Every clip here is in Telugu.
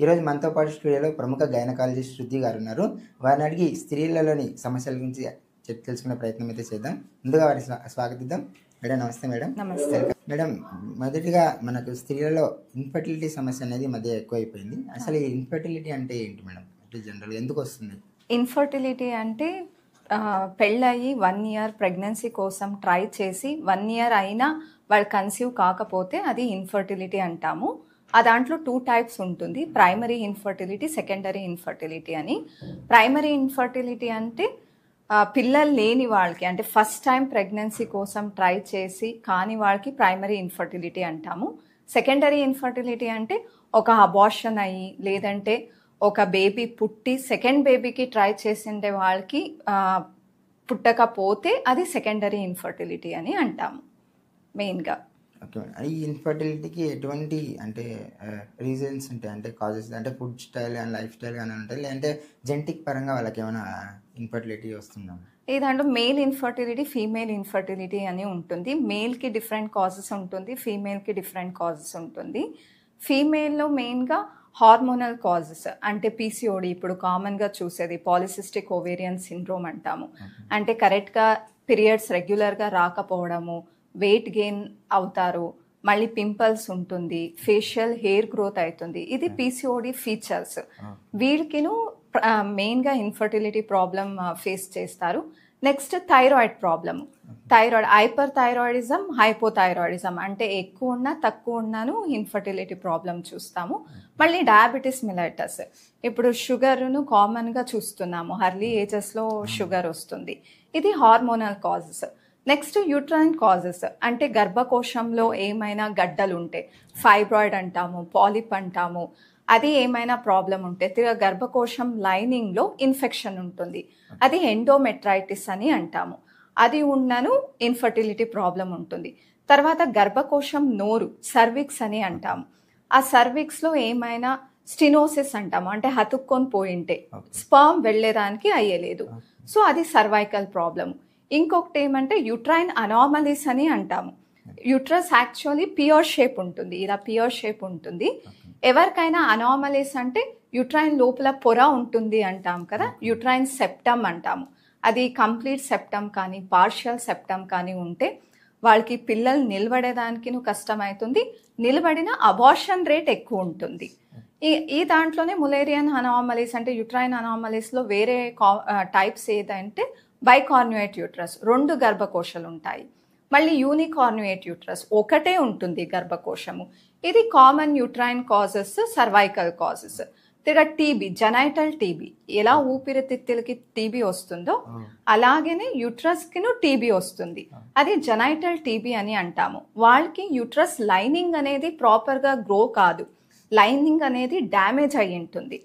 ఈరోజు మనతో పాటు స్టూడియోలో ప్రముఖ గైనకాలజిస్ట్ శృతి గారు ఉన్నారు. వారిని అడిగి స్త్రీలలోని సమస్యల గురించి తెలుసుకునే ప్రయత్నం అయితే చేద్దాం. ముందుగా వారిని స్వాగతిద్దాం. మేడం నమస్తే. మేడం నమస్తే. మేడం, మొదటిగా మనకు స్త్రీలలో ఇన్ఫర్టిలిటీ సమస్య అనేది మధ్య ఎక్కువైపోయింది. అసలు ఈ ఇన్ఫర్టిలిటీ అంటే ఏంటి మేడం? అంటే జనరల్ ఎందుకు వస్తుంది? ఇన్ఫర్టిలిటీ అంటే పెళ్ళయి 1 ఇయర్ ప్రెగ్నెన్సీ కోసం ట్రై చేసి 1 ఇయర్ అయినా వాళ్ళు కన్సీవ్ కాకపోతే అది ఇన్ఫర్టిలిటీ అంటాము. ఆ దాంట్లో 2 టైప్స్ ఉంటుంది. ప్రైమరీ ఇన్ఫర్టిలిటీ, సెకండరీ ఇన్ఫర్టిలిటీ అని. ప్రైమరీ ఇన్ఫర్టిలిటీ అంటే పిల్లలు లేని వాళ్ళకి, అంటే ఫస్ట్ టైం ప్రెగ్నెన్సీ కోసం ట్రై చేసి కానీ వాళ్ళకి ప్రైమరీ ఇన్ఫర్టిలిటీ అంటాము. సెకండరీ ఇన్ఫర్టిలిటీ అంటే ఒక అబార్షన్ అయ్యి లేదంటే ఒక బేబీ పుట్టి సెకండ్ బేబీకి ట్రై చేసిండే వాళ్ళకి పుట్టకపోతే అది సెకండరీ ఇన్ఫర్టిలిటీ అని అంటాము మెయిన్గా. ఓకే మేడం, ఈ ఇన్ఫర్టిలిటీకి ఎటువంటి అంటే రీజన్స్ ఉంటాయి? అంటే కాజెస్ అంటే food style and life style కానీ ఉంటాయి, లేదంటే జెనెటిక్ పరంగా వాళ్ళకి ఏమైనా ఇన్ఫర్టిలిటీ వస్తుందా? ఈ దాంట్లో మేల్ ఇన్ఫర్టిలిటీ, ఫీమేల్ ఇన్ఫర్టిలిటీ అని ఉంటుంది. మేల్కి డిఫరెంట్ కాజెస్ ఉంటుంది, ఫీమేల్కి డిఫరెంట్ కాజెస్ ఉంటుంది. ఫీమేల్లో మెయిన్గా హార్మోనల్ కాజెస్ అంటే పీసీఓడి, ఇప్పుడు కామన్గా చూసేది పాలిసిస్టిక్ ఓవేరియన్ సిండ్రోమ్ అంటాము. అంటే కరెక్ట్గా పీరియడ్స్ రెగ్యులర్గా రాకపోవడము, వెయిట్ గెయిన్ అవుతారు, మళ్ళీ పింపుల్స్ ఉంటుంది, ఫేషియల్ హెయిర్ గ్రోత్ అవుతుంది. ఇది పీసీఓడి ఫీచర్స్. వీళ్ళకిను మెయిన్గా ఇన్ఫర్టిలిటీ ప్రాబ్లం ఫేస్ చేస్తారు. Next thyroid problem. Thyroid, hyper thyroidism, hypothyroidism అంటే ఎక్కువ ఉన్నా తక్కువ ఉన్నాను ఇన్ఫర్టిలిటీ ప్రాబ్లం చూస్తాము. మళ్ళీ డయాబెటీస్ మిలైటస్, ఇప్పుడు షుగర్ను కామన్గా చూస్తున్నాము, ఎర్లీ ఏజెస్లో షుగర్ వస్తుంది. ఇది hormonal causes. Next uterine causes అంటే గర్భకోశంలో ఏమైనా గడ్డలు ఉంటే, ఫైబ్రాయిడ్ అంటాము, పాలిప్ అంటాము, అది ఏమైనా ప్రాబ్లం ఉంటే గర్భకోశం లైనింగ్లో ఇన్ఫెక్షన్ ఉంటుంది, అది ఎండోమెట్రైటిస్ అని అంటాము. అది ఉన్నను ఇన్ఫర్టిలిటీ ప్రాబ్లం ఉంటుంది. తర్వాత గర్భకోశం నోరు, సర్విక్స్ అని అంటాము. ఆ సర్విక్స్లో ఏమైనా స్టినోసిస్ అంటాము, అంటే హతుక్కొని పోయింటే స్పర్మ్ వెళ్ళేదానికి అయ్యలేదు, సో అది సర్వైకల్ ప్రాబ్లం. ఇంకొకటి ఏమంటే యూట్రైన్ అనామలీస్ అని అంటాము. యూట్రస్ యాక్చువల్లీ పియర్ షేప్ ఉంటుంది, ఇలా పియర్ షేప్ ఉంటుంది. ఎవరికైనా అనామలీస్ అంటే యూట్రైన్ లోపల పొర ఉంటుంది అంటాం కదా, యూట్రైన్ సెప్టమ్ అంటాము. అది కంప్లీట్ సెప్టమ్ కానీ పార్షియల్ సెప్టమ్ కానీ ఉంటే వాళ్ళకి పిల్లలు నిలబడేదానికి కష్టమవుతుంది, నిలబడిన అబార్షన్ రేట్ ఎక్కువ ఉంటుంది. ఈ దాంట్లోనే ములేరియన్ అనామలీస్ అంటే యూట్రైన్ అనామలీస్లో వేరే టైప్స్ ఏదంటే బైకార్న్యుయేట్ యూట్రస్, 2 గర్భకోశాలు ఉంటాయి. మళ్ళీ యూనికార్న్యుయేట్ యూట్రస్, ఒకటే ఉంటుంది గర్భకోశము. ఇది common uterine causes, cervical causes. TB, genital TB, ఎలా ఊపిరితిత్తులకి టీబీ వస్తుందో అలాగనే యూట్రస్కిను టీబీ వస్తుంది, అది జెనైటల్ టీబీ అని అంటాము. వాళ్ళకి యూట్రస్ లైనింగ్ అనేది ప్రాపర్గా గ్రో కాదు, లైనింగ్ అనేది డ్యామేజ్ అయి ఉంటుంది,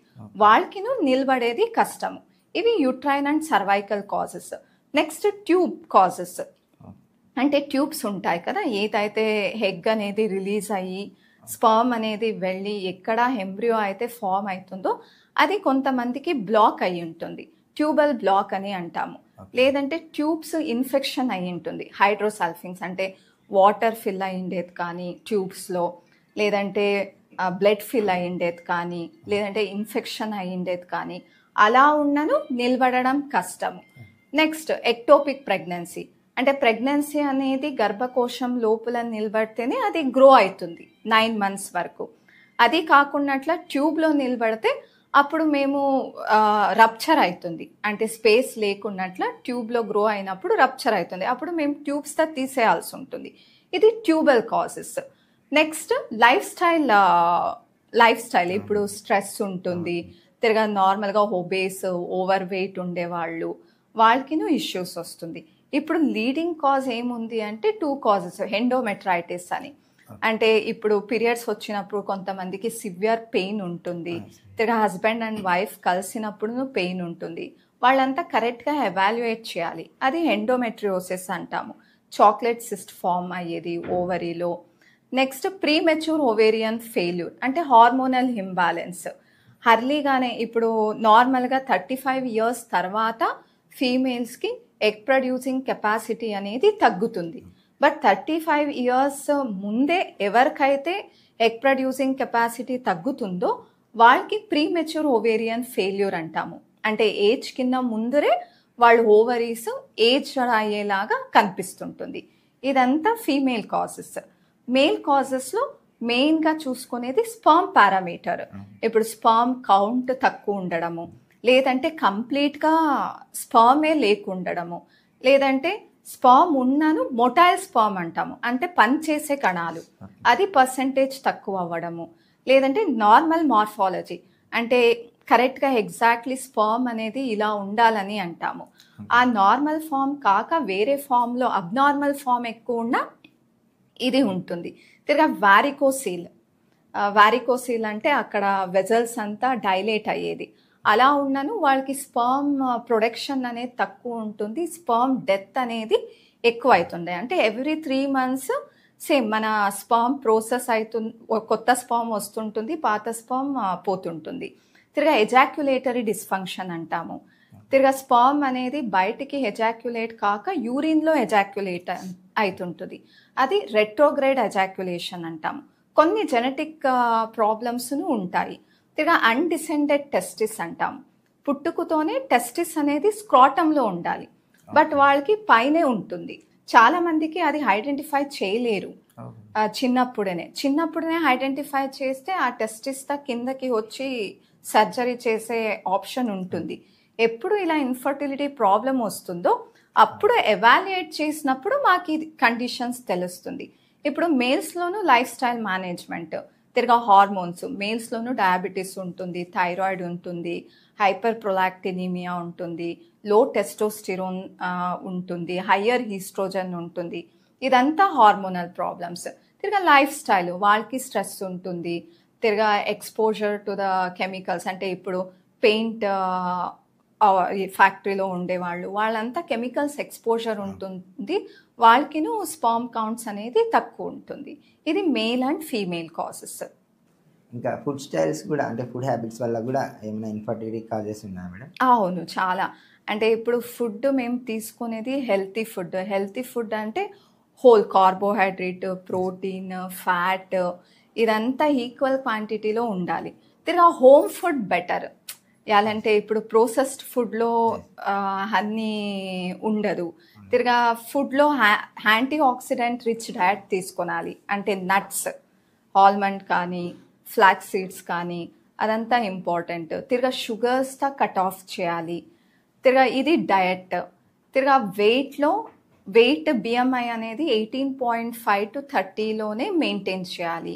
వాళ్ళకిను నిలబడేది కష్టము. ఇవి uterine and cervical causes. Next tube causes అంటే ట్యూబ్స్ ఉంటాయి కదా, ఏదైతే హెగ్ అనేది రిలీజ్ అయ్యి స్పర్మ్ అనేది వెళ్ళి ఎక్కడ ఎంబ్రియో అయితే ఫామ్ అవుతుందో అది కొంతమందికి బ్లాక్ అయి ఉంటుంది, ట్యూబల్ బ్లాక్ అని అంటాము. లేదంటే ట్యూబ్స్ ఇన్ఫెక్షన్ అయి ఉంటుంది, హైడ్రోసల్ఫింగ్స్ అంటే వాటర్ ఫిల్ అయ్యిండేది కానీ ట్యూబ్స్లో, లేదంటే బ్లడ్ ఫిల్ అయ్యిండేది కానీ, లేదంటే ఇన్ఫెక్షన్ అయ్యిండేది కానీ, అలా ఉన్నను నిలబడడం కష్టము. నెక్స్ట్ ఎక్టోపిక్ ప్రెగ్నెన్సీ అంటే ప్రెగ్నెన్సీ అనేది గర్భకోశం లోపల నిలబడితేనే అది గ్రో అవుతుంది 9 months వరకు. అది కాకుండా ట్యూబ్లో నిలబడితే అప్పుడు మేము రప్చర్ అవుతుంది, అంటే స్పేస్ లేకున్నట్ల ట్యూబ్లో గ్రో అయినప్పుడు రప్చర్ అవుతుంది, అప్పుడు మేము ట్యూబ్స్తో తీసేయాల్సి ఉంటుంది. ఇది tubal causes. Next life style, ఇప్పుడు స్ట్రెస్ ఉంటుంది, నార్మల్గా ఒబేస్, ఓవర్ వెయిట్ ఉండేవాళ్ళు, వాళ్ళకిను ఇష్యూస్ వస్తుంది. ఇప్పుడు లీడింగ్ కాజ్ ఏముంది అంటే 2 కాజెస్, ఎండోమెట్రైటిస్ అని. అంటే ఇప్పుడు పీరియడ్స్ వచ్చినప్పుడు కొంతమందికి సివియర్ పెయిన్ ఉంటుంది, హస్బెండ్ అండ్ వైఫ్ కలిసినప్పుడు పెయిన్ ఉంటుంది, వాళ్ళంతా కరెక్ట్గా ఎవాల్యుయేట్ చేయాలి, అది ఎండోమెట్రియోసిస్ అంటాము. చాక్లెట్ సిస్ట్ ఫామ్ అయ్యేది ఓవరీలో. నెక్స్ట్ ప్రీమెచ్యూర్ ఓవేరియన్ ఫెయిల్యూర్ అంటే హార్మోనల్ ఇంబ్యాలెన్స్. హర్లీగానే ఇప్పుడు నార్మల్గా 35 years తర్వాత ఫీమేల్స్కి ఎగ్ ప్రొడ్యూసింగ్ కెపాసిటీ అనేది తగ్గుతుంది. బట్ 35 years ముందే ఎవరికైతే ఎగ్ ప్రొడ్యూసింగ్ కెపాసిటీ తగ్గుతుందో వాళ్ళకి ప్రీమెచ్యూర్ ఓవేరియన్ ఫెయిల్యూర్ అంటాము. అంటే ఏజ్ కింద ముందరే వాళ్ళు ఓవరీస్ ఏజ్ అయ్యేలాగా కనిపిస్తుంటుంది. ఇదంతా ఫీమేల్ కాజెస్. మేల్ కాజెస్లో మెయిన్గా చూసుకునేది స్పర్మ్ పారామీటర్. ఇప్పుడు స్పర్మ్ కౌంట్ తక్కువ ఉండడము, లేదంటే కంప్లీట్గా స్పర్మే లేకుండడము, లేదంటే స్పర్మ్ ఉన్నను మొటైల్ స్పర్మ్ అంటాము, అంటే పనిచేసే కణాలు అది పర్సంటేజ్ తక్కువ అవ్వడము, లేదంటే నార్మల్ మార్ఫాలజీ అంటే కరెక్ట్గా ఎగ్జాక్ట్లీ స్పర్మ్ అనేది ఇలా ఉండాలని అంటాము. ఆ నార్మల్ ఫామ్ కాక వేరే ఫామ్లో అబ్నార్మల్ ఫామ్ ఎక్కువ ఉన్న ఇది ఉంటుంది. తిరగా వారికోసీల్ అంటే అక్కడ వెజల్స్ అంతా డైలేట్ అయ్యేది. అలా ఉన్నను వాళ్ళకి స్పర్మ్ ప్రొడక్షన్ అనేది తక్కువ ఉంటుంది, స్పర్మ్ డెత్ అనేది ఎక్కువ అవుతుంది. అంటే ఎవ్రీ 3 months సేమ్ మన స్పర్మ్ ప్రాసెస్ అవుతుంది, కొత్త స్పర్మ్ వస్తుంటుంది, పాత స్పర్మ్ పోతుంటుంది. తిరగా ఎజాక్యులేటరీ డిస్ఫంక్షన్ అంటాము. తిరగా స్పర్మ్ అనేది బయటికి ఎజాక్యులేట్ కాక యూరిన్లో ఎజాక్యులేట్ అవుతుంటుంది, అది రెట్రోగ్రేడ్ ఎజాక్యులేషన్ అంటాము. కొన్ని జెనెటిక్ ప్రాబ్లమ్స్ను ఉంటాయి. తిరగా అన్డిసెండెడ్ టెస్టిస్ అంటాము. పుట్టుకతోనే టెస్టిస్ అనేది స్క్రాటంలో ఉండాలి, బట్ వాళ్ళకి పైనే ఉంటుంది. చాలా మందికి అది ఐడెంటిఫై చేయలేరు. చిన్నప్పుడనే ఐడెంటిఫై చేస్తే ఆ టెస్టిస్ కిందకి వచ్చి సర్జరీ చేసే ఆప్షన్ ఉంటుంది. ఎప్పుడు ఇలా ఇన్ఫర్టిలిటీ ప్రాబ్లం వస్తుందో అప్పుడు ఎవాల్యుయేట్ చేసినప్పుడు మాకు ఈ కండిషన్స్ తెలుస్తుంది. ఇప్పుడు మేల్స్లోనూ లైఫ్ స్టైల్ మేనేజ్మెంట్, తిరగా హార్మోన్స్, మేల్స్లోనూ డయాబెటీస్ ఉంటుంది, థైరాయిడ్ ఉంటుంది, హైపర్ ప్రొలాక్టినిమియా ఉంటుంది, లో టెస్టోస్టిరోన్ ఉంటుంది, హయ్యర్ ఈస్ట్రోజన్ ఉంటుంది. ఇదంతా హార్మోనల్ ప్రాబ్లమ్స్. తిరగా లైఫ్ స్టైల్, వాళ్ళకి స్ట్రెస్ ఉంటుంది, తిరగా ఎక్స్పోజర్ టు ద కెమికల్స్, అంటే ఇప్పుడు పెయింట్ ఫ్యాక్టరీలో ఉండేవాళ్ళు వాళ్ళంతా కెమికల్స్ ఎక్స్పోజర్ ఉంటుంది, వాళ్ళకిను స్పర్మ్ కౌంట్స్ అనేది తక్కువ ఉంటుంది. ఇది మేల్ అండ్ ఫీమేల్ కాజెస్. ఇంకా ఫుడ్ స్టైల్స్ కూడా, అంటే ఫుడ్ హ్యాబిట్స్ వల్ల కూడా ఏమైనా ఇన్ఫర్టిలిటీ కాజెస్ ఉన్నాయా మేడం? అవును, చాలా. అంటే ఇప్పుడు ఫుడ్ మేము తీసుకునేది హెల్తీ ఫుడ్ అంటే హోల్ కార్బోహైడ్రేట్, ప్రోటీన్, ఫ్యాట్ ఇదంతా ఈక్వల్ క్వాంటిటీలో ఉండాలి. తిరగా హోమ్ ఫుడ్ బెటర్. ఎలాంటే ఇప్పుడు ప్రాసెస్డ్ ఫుడ్లో అన్నీ ఉండదు. తిరగా ఫుడ్లో యాంటీ ఆక్సిడెంట్ రిచ్ డయట్ తీసుకోవాలి. అంటే నట్స్, ఆల్మండ్ కానీ ఫ్లాక్స్ సీడ్స్ కానీ అదంతా ఇంపార్టెంట్. తిరగా షుగర్స్ కట్ ఆఫ్ చేయాలి. తిరగా ఇది డయట్. తిరగా వెయిట్ బిఎంఐ అనేది 18.5 to 30లోనే మెయింటైన్ చేయాలి.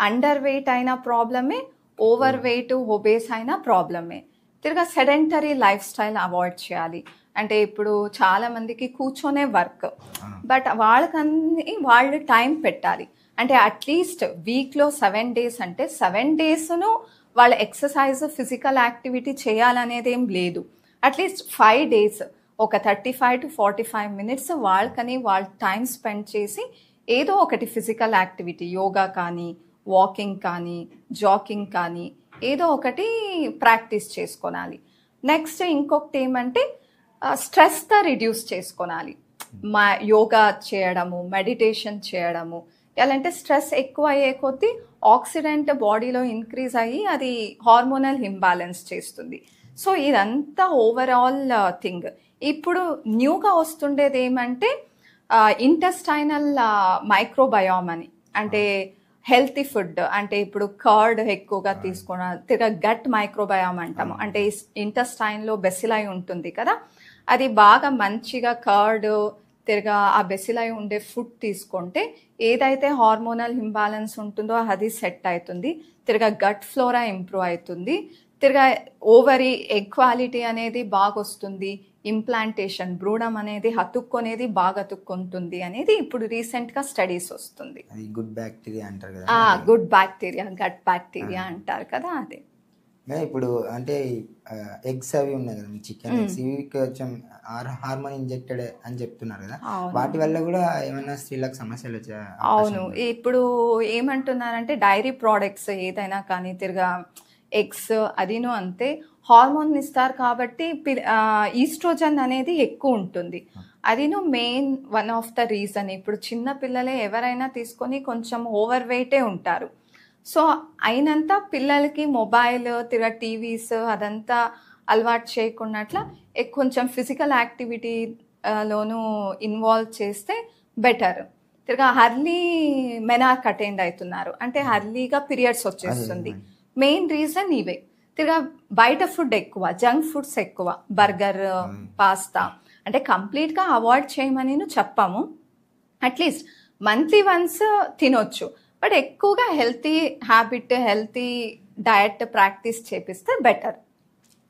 అండర్ వెయిట్ అయిన ప్రాబ్లమే, ఓవర్ వెయిట్ ఒబేస్ అయిన ప్రాబ్లమే. తిరగా సెడెంటరీ లైఫ్ స్టైల్ అవాయిడ్ చేయాలి. అంటే ఇప్పుడు చాలా మందికి కూర్చొనే వర్క్, బట్ వాళ్ళు టైం పెట్టాలి. అంటే అట్లీస్ట్ వీక్లో 7 days అంటే 7 daysను వాళ్ళ ఎక్సర్సైజ్, ఫిజికల్ యాక్టివిటీ చేయాలనేది ఏం లేదు. అట్లీస్ట్ 5 days ఒక 35 to 45 minutes వాళ్ళకని వాళ్ళు టైం స్పెండ్ చేసి ఏదో ఒకటి ఫిజికల్ యాక్టివిటీ, యోగా కానీ, వాకింగ్ కానీ, జాకింగ్ కానీ ఏదో ఒకటి ప్రాక్టీస్ చేసుకోవాలి. నెక్స్ట్ ఇంకొకటి ఏమంటే స్ట్రెస్తో రిడ్యూస్ చేసుకోవాలి. యోగా చేయడము, మెడిటేషన్ చేయడము. ఎలా అంటే స్ట్రెస్ ఎక్కువ అయ్యే కొద్దీ ఆక్సిడెంట్ బాడీలో ఇంక్రీజ్ అయ్యి అది హార్మోనల్ ఇంబ్యాలెన్స్ చేస్తుంది. సో ఇదంతా ఓవరాల్ థింగ్. ఇప్పుడు న్యూగా వస్తుండేది ఏమంటే ఇంటెస్టైనల్ మైక్రోబయామ్ అని, అంటే హెల్తీ ఫుడ్. అంటే ఇప్పుడు కర్డ్ ఎక్కువగా తీసుకోవడం, తిరగా గట్ మైక్రోబయామ్ అంటాము. అంటే ఇంటెస్టైన్లో బెసిలై ఉంటుంది కదా, అది బాగా మంచిగా కర్డ్, తిరగా ఆ బెసిలై ఉండే ఫుడ్ తీసుకుంటే ఏదైతే హార్మోనల్ ఇంబ్యాలెన్స్ ఉంటుందో అది సెట్ అవుతుంది. తిరగా గట్ ఫ్లోరా ఇంప్రూవ్ అవుతుంది. తిరగా ఓవరీ ఎగ్ క్వాలిటీ అనేది బాగా వస్తుంది. ఇంప్లాంటేషన్, భ్రూణం అనేది అతుక్కునేది బాగా అతుక్కుంటుంది అనేది ఇప్పుడు రీసెంట్గా స్టడీస్ వస్తుంది. గుడ్ బ్యాక్టీరియా అంటారు కదా, గుడ్ బ్యాక్టీరియా, గట్ బ్యాక్టీరియా అంటారు కదా అదే. ఇప్పుడు అంటే ఎగ్స్ అవి ఉన్నాయి కదా, చికెన్ ఎగ్స్, ఇవి కొంచెం హార్మోన్ ఇంజెక్టెడ్ అని చెప్తున్నారు కదా, వాటి వల్ల కూడా ఏమైనా స్త్రీలకు సమస్యలు వచ్చాయి? అవును, ఇప్పుడు ఏమంటున్నారంటే డైరీ ప్రోడక్ట్స్ ఏదైనా కానీ, తిరగా ఎగ్స్ అదిను అంతే హార్మోన్ ఇస్తారు కాబట్టి ఈస్ట్రోజన్ అనేది ఎక్కువ ఉంటుంది. అదిను main one of the reason. ఇప్పుడు చిన్న పిల్లలే ఎవరైనా తీసుకొని కొంచెం ఓవర్ వెయిటే ఉంటారు, సో అయినంత పిల్లలకి మొబైల్ టీవీస్ అదంతా అలవాటు చేయకున్నట్ల కొంచెం ఫిజికల్ యాక్టివిటీ లోను ఇన్వాల్వ్ చేస్తే బెటర్. హర్లీ మెనార్క్ అటెండ్ అవుతున్నారు అంటే హర్లీగా పీరియడ్స్ వచ్చేస్తుంది. మెయిన్ రీజన్ ఇవే. బయట ఫుడ్ ఎక్కువ, జంక్ ఫుడ్స్ ఎక్కువ, బర్గర్, పాస్తా. అంటే కంప్లీట్గా అవాయిడ్ చేయమని చెప్పాము, అట్లీస్ట్ మంత్లీ వన్స్ తినొచ్చు. బట్ ఎక్కువగా healthy habit, healthy diet practice చేపిస్తే బెటర్.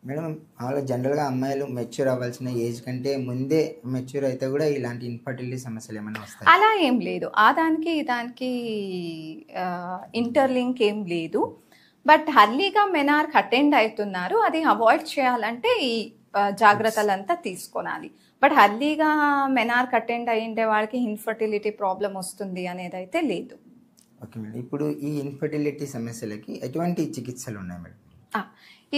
మేడం అలా జనరల్గా అమ్మాయిలు మెచ్యూర్ అవ్వాల్సిన ఏజ్ కంటే ముందే మెచ్యూర్ అయితే కూడా ఇలాంటి ఇన్ఫర్టిలిటీ సమస్యలు ఏమైనా వస్తాయి? అలా ఏం లేదు, ఆ దానికి ఇంటర్లింక్ ఏం లేదు. బట్ హర్లీగా మెనార్క్ అటెండ్ అవుతున్నారు, అది అవాయిడ్ చేయాలంటే ఈ జాగ్రత్తలంతా తీసుకోవాలి. బట్ హర్లీగా మెనార్క్ అటెండ్ అయ్యిండే వాళ్ళకి ఇన్ఫర్టిలిటీ ప్రాబ్లం వస్తుంది అనేది అయితే లేదు. ఓకే మేడం, ఇప్పుడు ఈ ఇన్ఫర్టిలిటీ సమస్యలకి ఎటువంటి చికిత్సలు ఉన్నాయి మేడం?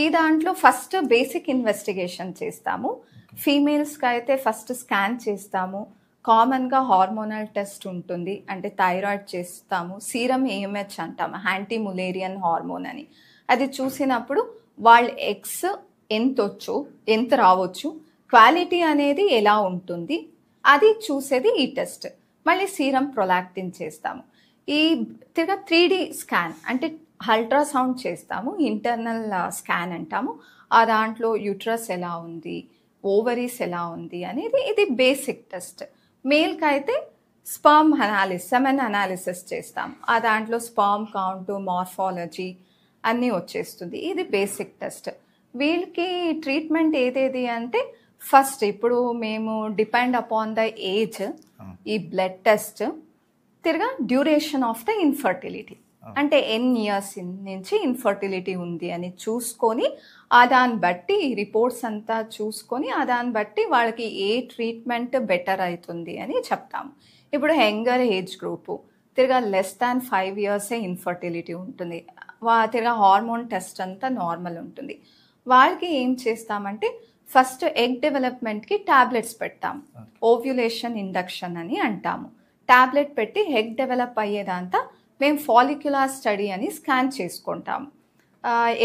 ఈ దాంట్లో ఫస్ట్ బేసిక్ ఇన్వెస్టిగేషన్ చేస్తాము. ఫీమేల్స్కి అయితే ఫస్ట్ స్కాన్ చేస్తాము. కామన్గా హార్మోనల్ టెస్ట్ ఉంటుంది, అంటే థైరాయిడ్ చేస్తాము. సీరం ఏఎంహెచ్ అంటాము, యాంటీ ములేరియన్ హార్మోన్ అని. అది చూసినప్పుడు వాళ్ళ ఎగ్స్ ఎంత రావచ్చు, క్వాలిటీ అనేది ఎలా ఉంటుంది, అది చూసేది ఈ టెస్ట్. మళ్ళీ సీరం ప్రొలాక్టిన్ చేస్తాము. ఈ 3D స్కాన్ అంటే అల్ట్రాసౌండ్ చేస్తాము, ఇంటర్నల్ స్కాన్ అంటాము. ఆ దాంట్లో యూట్రస్ ఎలా ఉంది, ఓవరీస్ ఎలా ఉంది అనేది ఇది బేసిక్ టెస్ట్. మేల్కి అయితే స్పర్మ్ సెమెన్ అనాలిసిస్ చేస్తాం. ఆ దాంట్లో స్పర్మ్ కౌంట్, మార్ఫాలజీ అన్నీ వచ్చేస్తుంది. ఇది బేసిక్ టెస్ట్. వీళ్ళకి ట్రీట్మెంట్ ఏదేది అంటే ఫస్ట్ ఇప్పుడు మేము డిపెండ్ అపాన్ ద ఏజ్, ఈ blood test, duration of the infertility అంటే ఎన్ని ఇయర్స్ నుంచి ఇన్ఫర్టిలిటీ ఉంది అని చూసుకొని ఆ దాన్ని బట్టి రిపోర్ట్స్ అంతా చూసుకొని ఆ దాన్ని బట్టి వాళ్ళకి ఏ ట్రీట్మెంట్ బెటర్ అవుతుంది అని చెప్తాము. ఇప్పుడు younger age group less than 5 ఇయర్సే ఇన్ఫర్టిలిటీ ఉంటుంది, హార్మోన్ టెస్ట్ అంతా నార్మల్ ఉంటుంది. వాళ్ళకి ఏం చేస్తామంటే ఫస్ట్ ఎగ్ డెవలప్మెంట్కి టాబ్లెట్స్ పెడతాము, ఓవ్యులేషన్ ఇండక్షన్ అని అంటాము. టాబ్లెట్ పెట్టి ఎగ్ డెవలప్ అయ్యేదంతా మేము ఫాలిక్యులర్ స్టడీ అని స్కాన్ చేసుకుంటాము.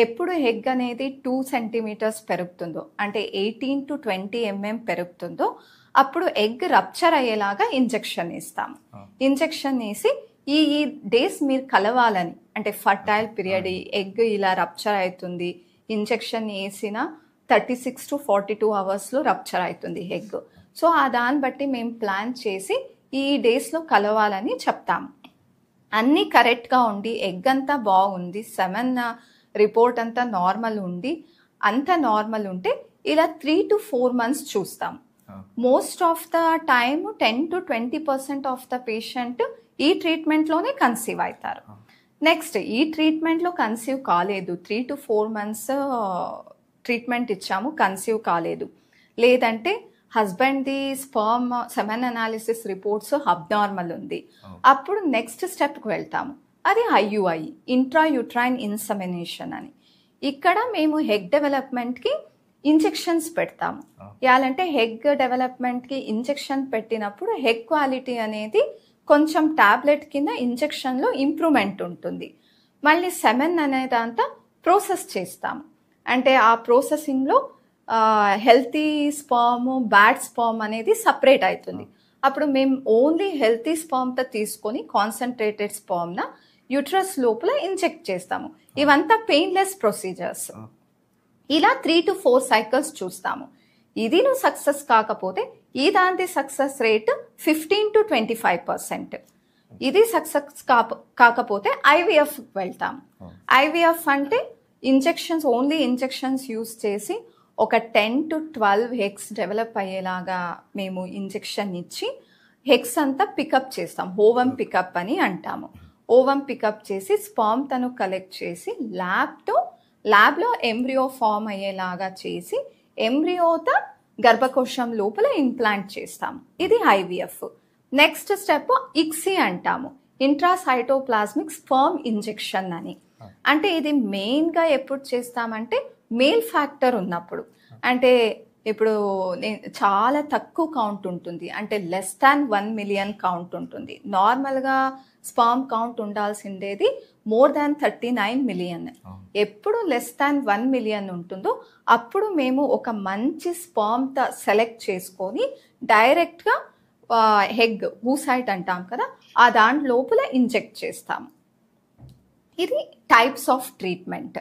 ఎప్పుడు ఎగ్ అనేది 2 సెంటీమీటర్స్ పెరుగుతుందో, అంటే 18 to 20 mm పెరుగుతుందో, అప్పుడు ఎగ్ రప్చర్ అయ్యేలాగా ఇంజెక్షన్ ఇస్తాము. ఇంజెక్షన్ వేసి ఈ డేస్ మీరు కలవాలని, అంటే ఫర్టైల్ పీరియడ్, ఎగ్ ఇలా రప్చర్ అవుతుంది, ఇంజెక్షన్ వేసిన 36 to 42 అవర్స్లో రప్చర్ అవుతుంది ఎగ్. సో ఆ దాన్ని బట్టి మేము ప్లాన్ చేసి ఈ డేస్లో కలవాలని చెప్తాము. అన్నీ కరెక్ట్గా ఉండి ఎగ్ అంతా బాగుంది, సెమెన్ రిపోర్ట్ అంతా నార్మల్ ఉండి, అంతా నార్మల్ ఉంటే ఇలా 3 to 4 months చూస్తాం. Most of the time 10 to 20% of the patient ఈ ట్రీట్మెంట్లోనే కన్సీవ్ అవుతారు. నెక్స్ట్ ఈ ట్రీట్మెంట్లో కన్సీవ్ కాలేదు, 3 to 4 months ట్రీట్మెంట్ ఇచ్చాము, కన్సీవ్ కాలేదు, లేదంటే హస్బెండ్ది sperm semen analysis reports abnormal ఉంది, అప్పుడు నెక్స్ట్ స్టెప్కి వెళ్తాము. అది IUI, ఇంట్రాయూట్రైన్ ఇన్సెమినేషన్ అని. ఇక్కడ మేము ఎగ్ డెవలప్మెంట్కి ఇంజెక్షన్స్ పెడతాము. ఎలాంటే ఎగ్ డెవలప్మెంట్కి ఇంజెక్షన్ పెట్టినప్పుడు ఎగ్ క్వాలిటీ అనేది కొంచెం టాబ్లెట్ కింద ఇంజెక్షన్లో ఇంప్రూవ్మెంట్ ఉంటుంది. మళ్ళీ సెమెన్ అనేదంతా ప్రాసెస్ చేస్తాము, అంటే ఆ ప్రాసెసింగ్లో హెల్తీ స్పర్మ్, బ్యాడ్ స్పర్మ్ అనేది సపరేట్ అవుతుంది. అప్పుడు మేము ఓన్లీ హెల్తీ స్పర్మ్తో తీసుకొని కాన్సన్ట్రేటెడ్ స్పర్మ్న యూట్రస్ లోపల ఇంజెక్ట్ చేస్తాము. ఇవంతా పెయిన్లెస్ ప్రొసీజర్స్. ఇలా 3 to 4 cycles చూస్తాము. ఇది నువ్వు సక్సెస్ కాకపోతే ఈ దాంతి సక్సెస్ రేట్ 15 to 25%. ఇది సక్సెస్ కాకపోతే IVF వెళ్తాం. IVF అంటే ఇంజెక్షన్స్, ఓన్లీ ఇంజెక్షన్స్ యూస్ చేసి ఒక 10 to 12 హెగ్స్ డెవలప్ అయ్యేలాగా మేము ఇంజెక్షన్ ఇచ్చి హెగ్స్ అంతా పికప్ చేస్తాం. ఓవం పికప్ అని అంటాము. ఓవం పికప్ చేసి స్పర్మ్ తను కలెక్ట్ చేసి ల్యాబ్లో ఎంబ్రియో ఫామ్ అయ్యేలాగా చేసి ఎంబ్రియోతో గర్భకోశం లోపల ఇంప్లాంట్ చేస్తాము. ఇది IVF. నెక్స్ట్ స్టెప్ ICSI అంటాము, ఇంట్రాసైటోప్లాస్మిక్ స్పర్మ్ ఇంజెక్షన్ అని. అంటే ఇది మెయిన్గా ఎప్పుడు చేస్తామంటే మేల్ ఫ్యాక్టర్ ఉన్నప్పుడు, అంటే ఇప్పుడు చాలా తక్కువ కౌంట్ ఉంటుంది, అంటే లెస్ దాన్ 1 మిలియన్ కౌంట్ ఉంటుంది. నార్మల్గా స్పామ్ కౌంట్ ఉండాల్సిండేది మోర్ దాన్ 39 మిలియన్. ఎప్పుడు లెస్ దాన్ 1 మిలియన్ ఉంటుందో అప్పుడు మేము ఒక మంచి స్పామ్ సెలెక్ట్ చేసుకొని డైరెక్ట్గా ఎగ్ ఊసైట్ అంటాం కదా, దాని లోపల ఇంజెక్ట్ చేస్తాము. ఇది టైప్స్ ఆఫ్ ట్రీట్మెంట్.